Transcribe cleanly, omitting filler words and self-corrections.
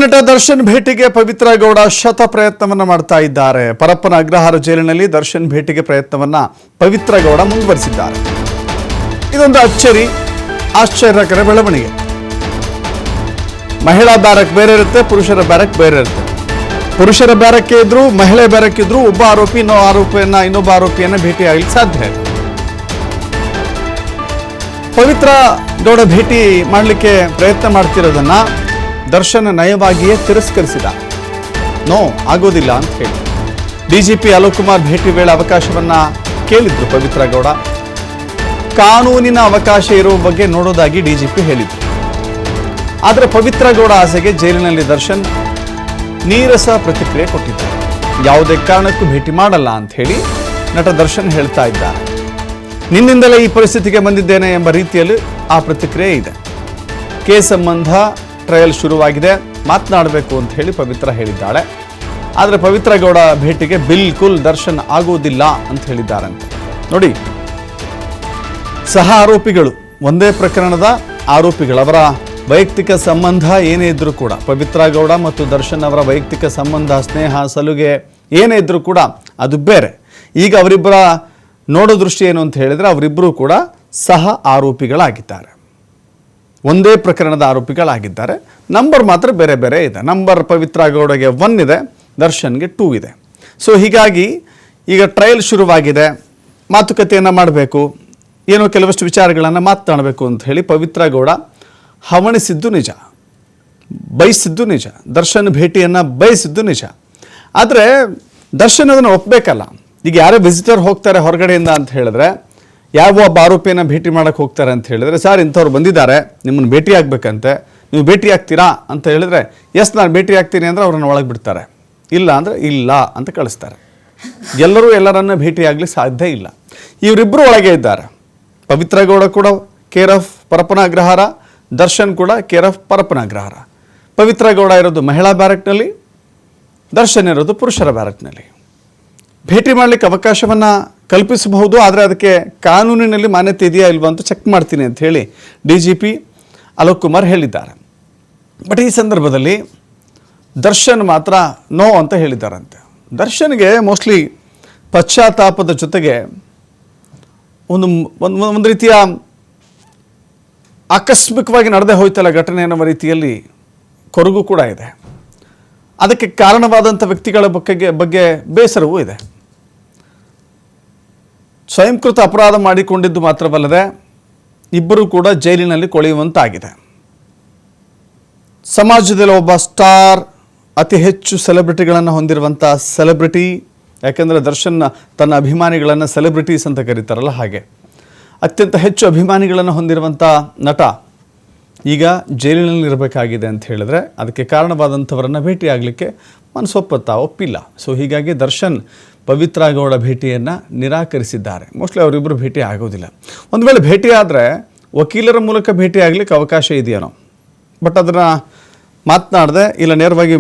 ನಟ ದರ್ಶನ್ ಭೇಟಿಗೆ ಪವಿತ್ರ ಗೌಡ ಶತ ಪ್ರಯತ್ನವನ್ನ ಮಾಡ್ತಾ ಇದ್ದಾರೆ. ಪರಪ್ಪನ ಅಗ್ರಹಾರ ಜೈಲಿನಲ್ಲಿ ದರ್ಶನ್ ಭೇಟಿಗೆ ಪ್ರಯತ್ನವನ್ನ ಪವಿತ್ರ ಗೌಡ ಮುಂದುವರಿಸಿದ್ದಾರೆ. ಇದೊಂದು ಆಶ್ಚರ್ಯಕರ ಬೆಳವಣಿಗೆ. ಮಹಿಳಾ ಬ್ಯಾರಕ್ ಬೇರೆ ಇರುತ್ತೆ, ಪುರುಷರ ಬ್ಯಾರಕ್ ಬೇರೆ ಇರುತ್ತೆ. ಪುರುಷರ ಬ್ಯಾರಕ್ಕೆ ಇದ್ರು, ಮಹಿಳೆ ಬ್ಯಾರಕ್ ಇದ್ರು ಒಬ್ಬ ಆರೋಪಿ ಇನ್ನೊಬ್ಬ ಆರೋಪಿಯನ್ನ ಭೇಟಿಯಾಗಲಿಕ್ಕೆ ಸಾಧ್ಯ ಇಲ್ಲ. ಪವಿತ್ರ ಗೌಡ ಭೇಟಿ ಮಾಡಲಿಕ್ಕೆ ಪ್ರಯತ್ನ ಮಾಡ್ತಿರೋದನ್ನ ದರ್ಶನ್ ನಯವಾಗಿಯೇ ತಿರಸ್ಕರಿಸಿದ. ನೋ, ಆಗೋದಿಲ್ಲ ಅಂತ ಹೇಳಿ ಡಿಜಿಪಿ ಅಲೋಕ್ ಕುಮಾರ್ ಭೇಟಿ ವೇಳೆ ಅವಕಾಶವನ್ನ ಕೇಳಿದ್ರು ಪವಿತ್ರ ಗೌಡ. ಕಾನೂನಿನ ಅವಕಾಶ ಇರುವ ಬಗ್ಗೆ ನೋಡೋದಾಗಿ ಡಿಜಿಪಿ ಹೇಳಿದ್ರು. ಆದರೆ ಪವಿತ್ರ ಗೌಡ ಆಸೆಗೆ ಜೈಲಿನಲ್ಲಿ ದರ್ಶನ್ ನೀರಸ ಪ್ರತಿಕ್ರಿಯೆ ಕೊಟ್ಟಿದ್ದಾರೆ. ಯಾವುದೇ ಕಾರಣಕ್ಕೂ ಭೇಟಿ ಮಾಡಲ್ಲ ಅಂತ ಹೇಳಿ ನಟ ದರ್ಶನ್ ಹೇಳ್ತಾ ಇದ್ದಾರೆ. ನಿನ್ನಿಂದಲೇ ಈ ಪರಿಸ್ಥಿತಿಗೆ ಬಂದಿದ್ದೇನೆ ಎಂಬ ರೀತಿಯಲ್ಲಿ ಆ ಪ್ರತಿಕ್ರಿಯೆ ಇದೆ. ಕೇಸ್ ಸಂಬಂಧ ಟ್ರಯಲ್ ಶುರುವಾಗಿದೆ, ಮಾತನಾಡಬೇಕು ಅಂತ ಹೇಳಿ ಪವಿತ್ರ ಹೇಳಿದ್ದಾಳೆ. ಆದರೆ ಪವಿತ್ರ ಗೌಡ ಭೇಟಿಗೆ ಬಿಲ್ಕುಲ್ ದರ್ಶನ್ ಆಗುವುದಿಲ್ಲ ಅಂತ ಹೇಳಿದ್ದಾರಂತೆ. ನೋಡಿ, ಸಹ ಆರೋಪಿಗಳು, ಒಂದೇ ಪ್ರಕರಣದ ಆರೋಪಿಗಳು, ಅವರ ವೈಯಕ್ತಿಕ ಸಂಬಂಧ ಏನೇ ಇದ್ರೂ ಕೂಡ, ಪವಿತ್ರ ಗೌಡ ಮತ್ತು ದರ್ಶನ್ ಅವರ ವೈಯಕ್ತಿಕ ಸಂಬಂಧ, ಸ್ನೇಹ, ಸಲುಗೆ ಏನೇ ಇದ್ರೂ ಕೂಡ ಅದು ಬೇರೆ. ಈಗ ಅವರಿಬ್ಬರ ನೋಡೋ ದೃಷ್ಟಿ ಏನು ಅಂತ ಹೇಳಿದ್ರೆ ಅವರಿಬ್ಬರು ಕೂಡ ಸಹ ಆರೋಪಿಗಳಾಗಿದ್ದಾರೆ, ಒಂದೇ ಪ್ರಕರಣದ ಆರೋಪಿಗಳಾಗಿದ್ದಾರೆ. ನಂಬರ್ ಮಾತ್ರ ಬೇರೆ ಬೇರೆ ಇದೆ. ನಂಬರ್ ಪವಿತ್ರ ಗೌಡಗೆ 1 ಇದೆ, ದರ್ಶನ್ಗೆ 2 ಇದೆ. ಸೊ ಹೀಗಾಗಿ ಈಗ ಟ್ರಯಲ್ ಶುರುವಾಗಿದೆ, ಮಾತುಕತೆಯನ್ನು ಮಾಡಬೇಕು, ಏನೋ ಕೆಲವಷ್ಟು ವಿಚಾರಗಳನ್ನು ಮಾತನಾಡಬೇಕು ಅಂತ ಹೇಳಿ ಪವಿತ್ರ ಗೌಡ ಹವಣಿಸಿದ್ದು ನಿಜ, ಬಯಸಿದ್ದು ನಿಜ, ದರ್ಶನ್ ಭೇಟಿಯನ್ನು ಬಯಸಿದ್ದು ನಿಜ. ಆದರೆ ದರ್ಶನ್ ಅದನ್ನು ಒಪ್ಪಬೇಕಲ್ಲ. ಈಗ ಯಾರೇ ವಿಸಿಟರ್ ಹೋಗ್ತಾರೆ ಹೊರಗಡೆಯಿಂದ ಅಂತ ಹೇಳಿದ್ರೆ, ಯಾವ ಒಬ್ಬ ಆರೋಪಿಯನ್ನು ಭೇಟಿ ಮಾಡೋಕ್ಕೆ ಹೋಗ್ತಾರೆ ಅಂತ ಹೇಳಿದ್ರೆ, ಸರ್ ಇಂಥವ್ರು ಬಂದಿದ್ದಾರೆ, ನಿಮ್ಮನ್ನು ಭೇಟಿ ಆಗಬೇಕಂತೆ, ನೀವು ಭೇಟಿ ಆಗ್ತೀರಾ ಅಂತ ಹೇಳಿದ್ರೆ, ಎಸ್ ನಾನು ಭೇಟಿ ಆಗ್ತೀನಿ ಅಂದರೆ ಅವ್ರನ್ನ ಒಳಗೆ ಬಿಡ್ತಾರೆ, ಇಲ್ಲ ಅಂದರೆ ಇಲ್ಲ ಅಂತ ಕಳಿಸ್ತಾರೆ. ಎಲ್ಲರೂ ಎಲ್ಲರನ್ನ ಭೇಟಿ ಆಗಲಿಕ್ಕೆ ಸಾಧ್ಯ ಇಲ್ಲ. ಇವರಿಬ್ಬರು ಒಳಗೆ ಇದ್ದಾರೆ. ಪವಿತ್ರ ಗೌಡ ಕೂಡ ಕೇರ್ ಆಫ್ ಪರಪ್ಪನ ಅಗ್ರಹಾರ, ದರ್ಶನ್ ಕೂಡ ಕೇರ್ ಆಫ್ ಪರಪ್ಪನ ಅಗ್ರಹಾರ. ಪವಿತ್ರ ಗೌಡ ಇರೋದು ಮಹಿಳಾ ಬ್ಯಾರಕ್ನಲ್ಲಿ, ದರ್ಶನ್ ಇರೋದು ಪುರುಷರ ಬ್ಯಾರಕ್ನಲ್ಲಿ. ಭೇಟಿ ಮಾಡಲಿಕ್ಕೆ ಅವಕಾಶವನ್ನು ಕಲ್ಪಿಸಬಹುದು, ಆದರೆ ಅದಕ್ಕೆ ಕಾನೂನಿನಲ್ಲಿ ಮಾನ್ಯತೆ ಇದೆಯಾ ಇಲ್ವಾ ಅಂತ ಚೆಕ್ ಮಾಡ್ತೀನಿ ಅಂತ ಹೇಳಿ ಡಿಜಿಪಿ ಅಲೋಕ್ ಕುಮಾರ್ ಹೇಳಿದ್ದಾರೆ. ಬಟ್ ಈ ಸಂದರ್ಭದಲ್ಲಿ ದರ್ಶನ್ ಮಾತ್ರ ನೋ ಅಂತ ಹೇಳಿದ್ದಾರಂತೆ. ದರ್ಶನ್ಗೆ ಮೋಸ್ಟ್ಲಿ ಪಶ್ಚಾತ್ತಾಪದ ಜೊತೆಗೆ ಒಂದು ರೀತಿಯ ಆಕಸ್ಮಿಕವಾಗಿ ನಡೆದೇ ಹೋಯ್ತಲ್ಲ ಘಟನೆ ಅನ್ನುವ ರೀತಿಯಲ್ಲಿ ಕೊರಗು ಕೂಡ ಇದೆ. ಅದಕ್ಕೆ ಕಾರಣವಾದಂಥ ವ್ಯಕ್ತಿಗಳ ಬಗ್ಗೆ ಬೇಸರವೂ ಇದೆ. ಸ್ವಯಂಕೃತ ಅಪರಾಧ ಮಾಡಿಕೊಂಡಿದ್ದು ಮಾತ್ರವಲ್ಲದೆ ಇಬ್ಬರು ಕೂಡ ಜೈಲಿನಲ್ಲಿ ಕೊಳೆಯುವಂತಾಗಿದೆ. ಸಮಾಜದಲ್ಲಿ ಒಬ್ಬ ಸ್ಟಾರ್, ಅತಿ ಹೆಚ್ಚು ಸೆಲೆಬ್ರಿಟಿಗಳನ್ನು ಹೊಂದಿರುವಂಥ ಸೆಲೆಬ್ರಿಟಿ, ಯಾಕೆಂದರೆ ದರ್ಶನ್ ತನ್ನ ಅಭಿಮಾನಿಗಳನ್ನು ಸೆಲೆಬ್ರಿಟೀಸ್ ಅಂತ ಕರೀತಾರಲ್ಲ ಹಾಗೆ, ಅತ್ಯಂತ ಹೆಚ್ಚು ಅಭಿಮಾನಿಗಳನ್ನು ಹೊಂದಿರುವಂಥ ನಟ ಈಗ ಜೈಲಿನಲ್ಲಿ ಇರಬೇಕಾಗಿದೆ ಅಂತ ಹೇಳಿದ್ರೆ ಅದಕ್ಕೆ ಕಾರಣವಾದಂಥವರನ್ನು ಭೇಟಿ ಆಗಲಿಕ್ಕೆ ಒಪ್ಪಿಲ್ಲ. ಸೊ ಹೀಗಾಗಿ ದರ್ಶನ್ ಪವಿತ್ರ ಗೌಡ ಭೇಟಿಯನ್ನು ನಿರಾಕರಿಸಿದ್ದಾರೆ. ಮೋಸ್ಟ್ಲಿ ಅವರಿಬ್ಬರು ಭೇಟಿ ಆಗೋದಿಲ್ಲ. ಒಂದು ವೇಳೆ ಭೇಟಿ ಆದರೆ ವಕೀಲರ ಮೂಲಕ ಭೇಟಿ ಆಗಲಿಕ್ಕೆ ಅವಕಾಶ ಇದೆಯೇನೋ, ಬಟ್ ಅದನ್ನು ಮಾತನಾಡದೆ ಇಲ್ಲ ನೇರವಾಗಿ